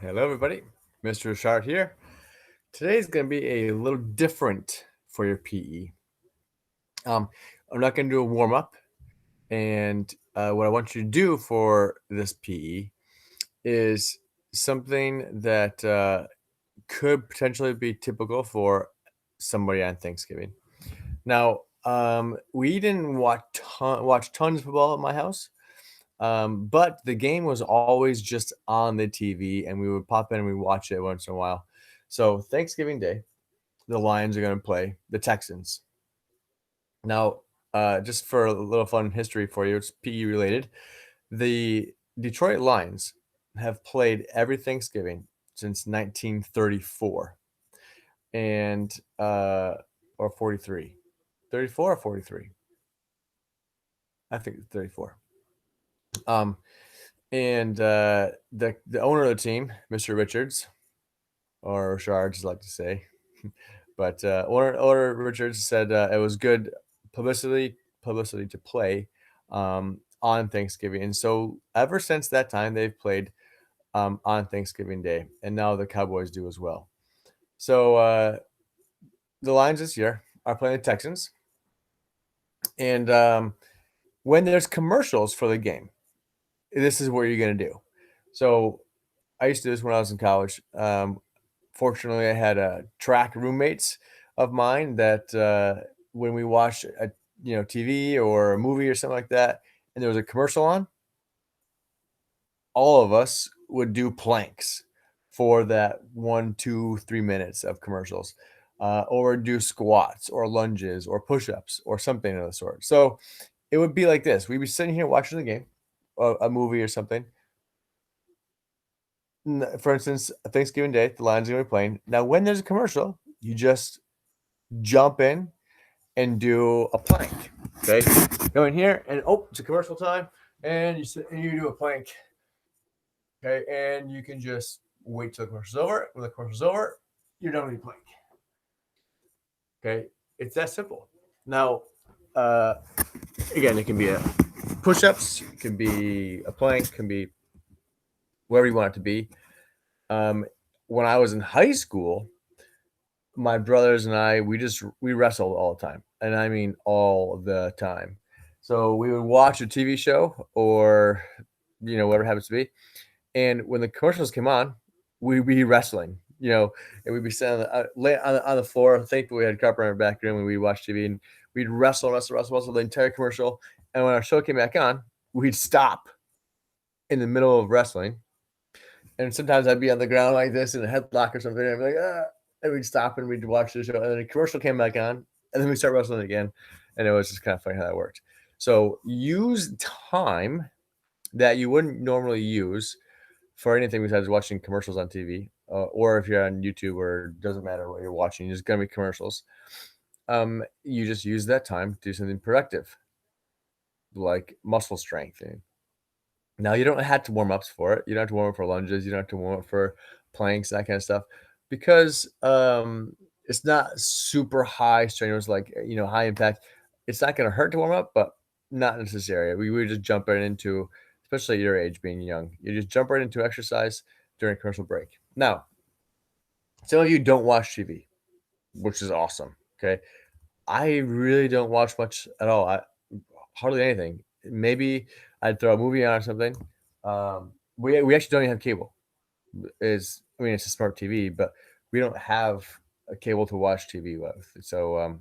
Hello, everybody. Mr. Richard here. Today's going to be a little different for your PE. I'm not going to do a warm up, and what I want you to do for this PE is something that could potentially be typical for somebody on Thanksgiving. Now, we didn't watch tons of football at my house. But the game was always just on the TV, and we would pop in and we watch it once in a while. So Thanksgiving Day, the Lions are going to play the Texans. Now, just for a little fun history for you, it's PE related. The Detroit Lions have played every Thanksgiving since 1934, and or 43, 34 or 43. I think it's 34. Um, and the owner of the team, Mr. Richards, or Richards, as I like to say, but owner Richards said it was good publicity to play on Thanksgiving, and so ever since that time they've played on Thanksgiving Day, and now the Cowboys do as well. So the Lions this year are playing the Texans, and when there's commercials for the game, this is what you're gonna do. So I used to do this when I was in college. Fortunately, I had track roommates of mine that when we watched a TV or a movie or something like that, and there was a commercial on, all of us would do planks for that 1, 2, 3 minutes of commercials, or do squats or lunges or push-ups or something of the sort. So it would be like this: we'd be sitting here watching the game, a movie or something. For instance, Thanksgiving Day, the Lions are gonna be playing. Now, when there's a commercial, you just jump in and do a plank. Okay, go in here and it's a commercial time, and you sit and you do a plank. Okay, and you can just wait till the commercial's over. When the commercial's over, you're done with your plank. Okay, it's that simple. Now, uh, again, it can be a push-ups, it can be a plank, it can be whatever you want it to be. Um, when I was in high school, my brothers and I, we wrestled all the time, and I mean all the time. So we would watch a TV show or whatever it happens to be, and when the commercials came on, we'd be wrestling, and we'd be sitting on the floor. Thankfully, we had carpet in our back room, and we'd watch TV, and we'd wrestle the entire commercial. And when our show came back on, we'd stop in the middle of wrestling, and sometimes I'd be on the ground like this in a headlock or something, and I'd be like, ah, and we'd stop and we'd watch the show, and then a commercial came back on, and then we start wrestling again, and it was just kind of funny how that worked. So use time that you wouldn't normally use for anything besides watching commercials on TV, or if you're on YouTube, or it doesn't matter what you're watching, there's gonna be commercials. You just use that time to do something productive, like muscle strengthening. Now you don't have to warm ups for it. You don't have to warm up for lunges. You don't have to warm up for planks, that kind of stuff, because it's not super high strenuous, like high impact. It's not going to hurt to warm up, but not necessary. We would just jump right into, especially at your age, being young, you just jump right into exercise during a commercial break. Now, some of you don't watch TV, which is awesome. Okay, I really don't watch much at all. Hardly anything. Maybe I'd throw a movie on or something. We actually don't even have cable. It's a smart TV, but we don't have a cable to watch TV with. So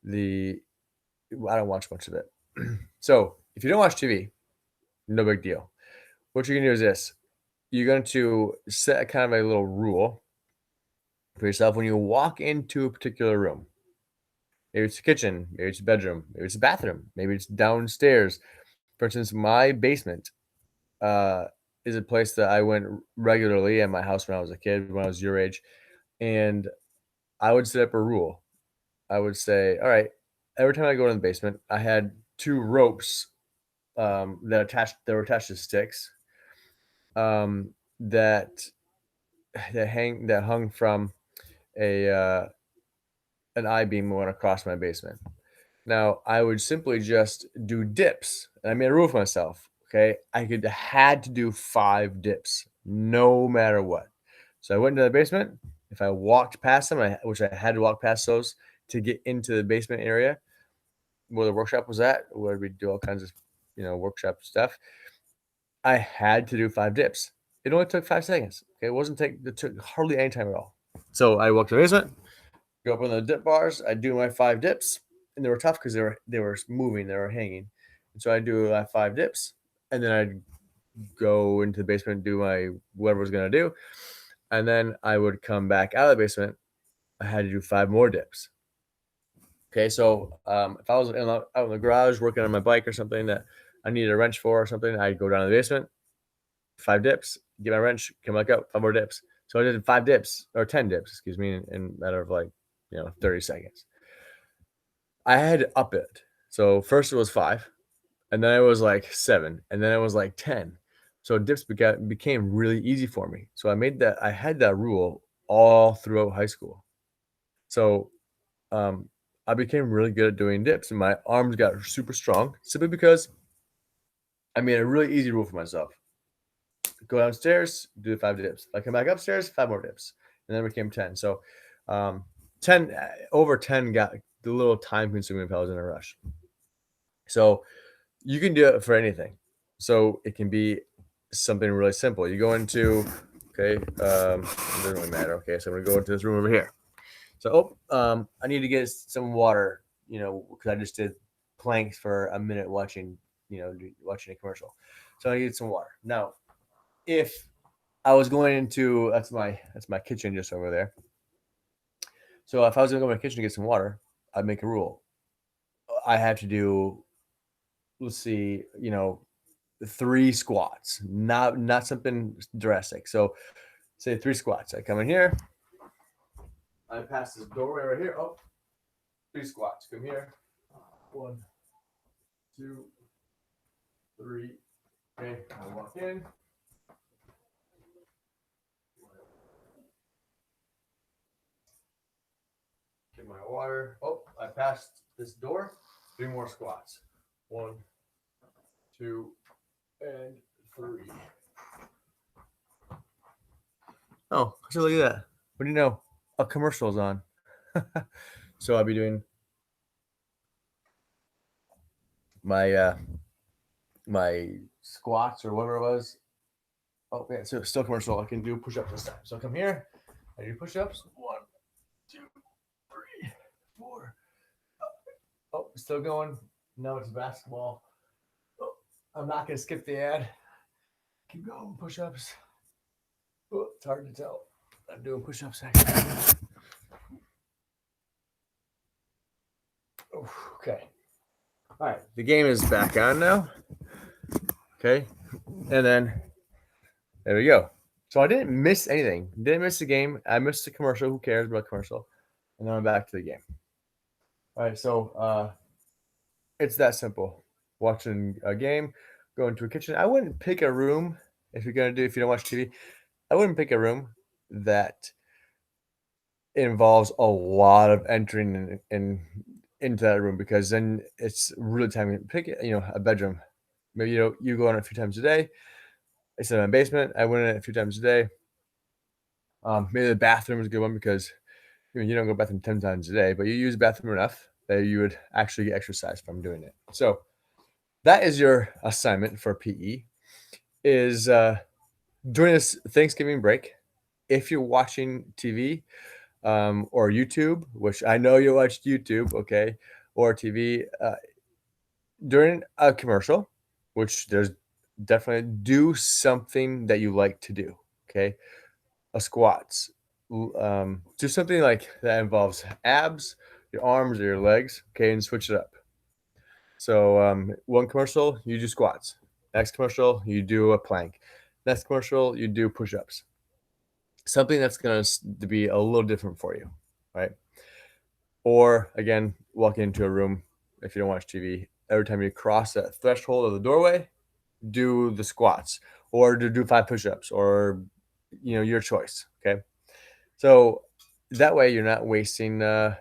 the I don't watch much of it. So if you don't watch TV, no big deal. What you're gonna do is this: you're going to set a kind of a little rule for yourself when you walk into a particular room. Maybe it's a kitchen, maybe it's a bedroom, maybe it's a bathroom, maybe it's downstairs. For instance, my basement uh, is a place that I went regularly at my house when I was a kid, when I was your age, and I would set up a rule. I would say, all right, every time I go in the basement, I had two ropes that were attached to sticks, that that hung from a an I beam that went across my basement. Now I would simply just do dips, and I made a rule for myself. Okay, I had to do 5 dips no matter what. So I went into the basement. If I walked past them, which I had to walk past those to get into the basement area where the workshop was at, where we do all kinds of, workshop stuff, I had to do 5 dips. It only took 5 seconds. Okay, it took hardly any time at all. So I walked to the basement, go up on the dip bars. I do my 5 dips, and they were tough because they were moving, they were hanging, and so I do 5 dips, and then I'd go into the basement and do my whatever I was gonna do, and then I would come back out of the basement. I had to do 5 more dips. Okay, so if I was out in the garage working on my bike or something that I needed a wrench for or something, I'd go down to the basement, 5 dips, get my wrench, come back up, 5 more dips. So I did 5 dips or 10 dips, excuse me, in a matter of 30 seconds. I had to up it. So first it was 5, and then it was like 7, and then it was like 10. So dips became really easy for me. So I had that rule all throughout high school. So um, I became really good at doing dips, and my arms got super strong simply because I made a really easy rule for myself. Go downstairs, do the 5 dips. If I come back upstairs, 5 more dips, and then it became 10. So, 10 over 10 got a little time consuming if I was in a rush. So you can do it for anything. So it can be something really simple. You go into, okay, it doesn't really matter. Okay, so I'm gonna go into this room over here. So, I need to get some water, because I just did planks for a minute watching a commercial. So I need some water. Now, if I was going into that's my kitchen just over there. So if I was gonna go in my kitchen to get some water, I'd make a rule. I have to do, let's see, 3 squats, not something drastic. So say 3 squats. I come in here, I pass this doorway right here. Oh, 3 squats. Come here. 1, 2, 3. Okay, I walk in. Get my water. Oh, I passed this door. 3 more squats. 1, 2, and 3. Oh, so look at that. What do you know? A commercial's on. So I'll be doing my squats or whatever it was. Oh yeah, so it's still commercial. I can do push-ups this time. So come here. I do push-ups. 1, 2, 3, 4. Oh, still going. No, it's basketball. Oh, I'm not gonna skip the ad. Keep going. Push-ups. Oh, it's hard to tell. I'm doing push-ups. Okay. All right. The game is back on now. Okay. And then there we go. So I didn't miss anything. Didn't miss the game. I missed the commercial. Who cares about commercial? And then I'm back to the game. All right. So it's that simple. Watching a game, going to a kitchen. I wouldn't pick a room if you don't watch TV. I wouldn't pick a room that involves a lot of entering into that room, because then it's really time. Pick a bedroom. Maybe you go in a few times a day. Instead of my basement, I went in a few times a day. Maybe the bathroom is a good one because you don't go to the bathroom 10 times a day, but you use the bathroom enough that you would actually get exercise from doing it. So that is your assignment for PE, is during this Thanksgiving break, if you're watching TV or YouTube, which I know you watched YouTube, okay, or TV, during a commercial, which there's definitely, do something that you like to do, okay? A squats. Do something like that involves abs, your arms or your legs, okay, and switch it up. So one commercial, you do squats. Next commercial, you do a plank. Next commercial, you do push-ups. Something that's going to be a little different for you, right? Or again, walk into a room if you don't watch TV. Every time you cross that threshold of the doorway, do the squats or do 5 push-ups, or your choice. Okay, so that way you're not wasting time,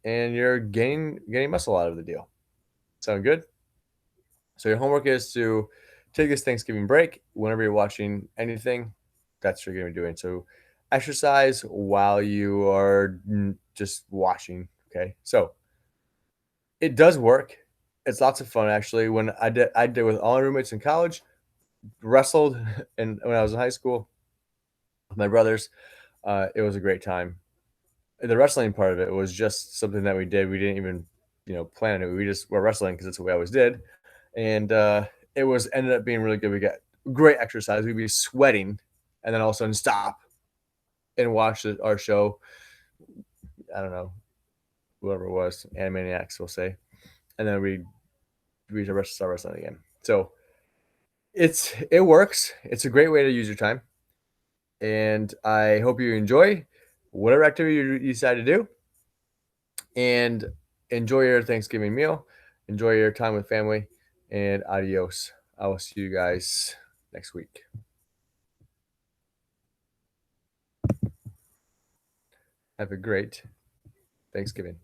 and you're gaining muscle out of the deal. Sound good? So your homework is to take this Thanksgiving break. Whenever you're watching anything, that's what you're going to be doing. So exercise while you are just watching. Okay. So it does work. It's lots of fun actually. When I did with all my roommates in college, wrestled, and when I was in high school with my brothers, it was a great time. The wrestling part of it was just something that we did. We didn't even, plan it. We just were wrestling because that's what we always did, and it was ended up being really good. We got great exercise. We'd be sweating, and then all of a sudden stop and watch our show. I don't know, whoever it was, Animaniacs, we'll say, and then we start wrestling again. So it works. It's a great way to use your time, and I hope you enjoy whatever activity you decide to do, and enjoy your Thanksgiving meal. Enjoy your time with family, and adios. I will see you guys next week. Have a great Thanksgiving.